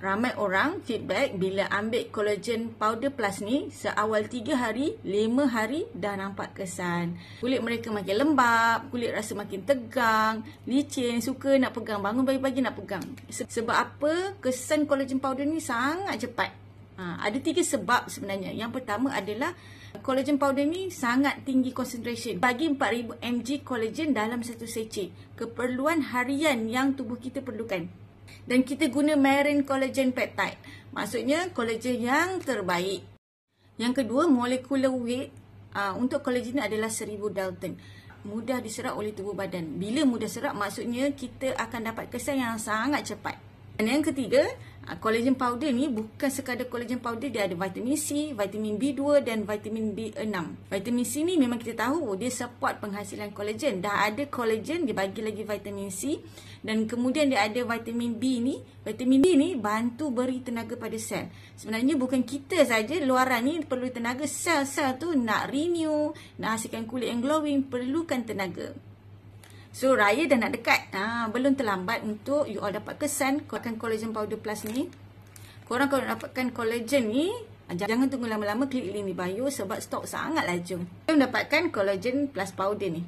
Ramai orang feedback bila ambil collagen powder plus ni, seawal 3 hari, 5 hari dah nampak kesan. Kulit mereka makin lembap, kulit rasa makin tegang, licin, suka nak pegang, bangun pagi-pagi nak pegang. Sebab apa? Kesan collagen powder ni sangat cepat. Ada 3 sebab sebenarnya. Yang pertama adalah collagen powder ni sangat tinggi concentration. Bagi 4000 mg collagen dalam satu sachet. Keperluan harian yang tubuh kita perlukan. Dan kita guna marine collagen peptide. Maksudnya collagen yang terbaik. Yang kedua, molecular weight untuk collagen ni adalah 1000 Dalton. Mudah diserap oleh tubuh badan. Bila mudah serap, maksudnya kita akan dapat kesan yang sangat cepat. Dan yang ketiga, collagen powder ni bukan sekadar collagen powder, dia ada vitamin C, vitamin B2 dan vitamin B6. Vitamin C ni memang kita tahu dia support penghasilan collagen. Dah ada collagen, dia bagi lagi vitamin C. Dan kemudian dia ada vitamin B ni. Vitamin B ni bantu beri tenaga pada sel. Sebenarnya bukan kita saja, luaran ni perlu tenaga. Sel-sel tu nak renew, nak hasilkan kulit yang glowing, perlukan tenaga. So, raya dah nak dekat. Belum terlambat untuk you all dapat kesan collagen powder plus ni. Korang kalau dapatkan collagen ni, jangan tunggu lama-lama, klik link di bio sebab stok sangat laju. Belum dapatkan collagen plus powder ni.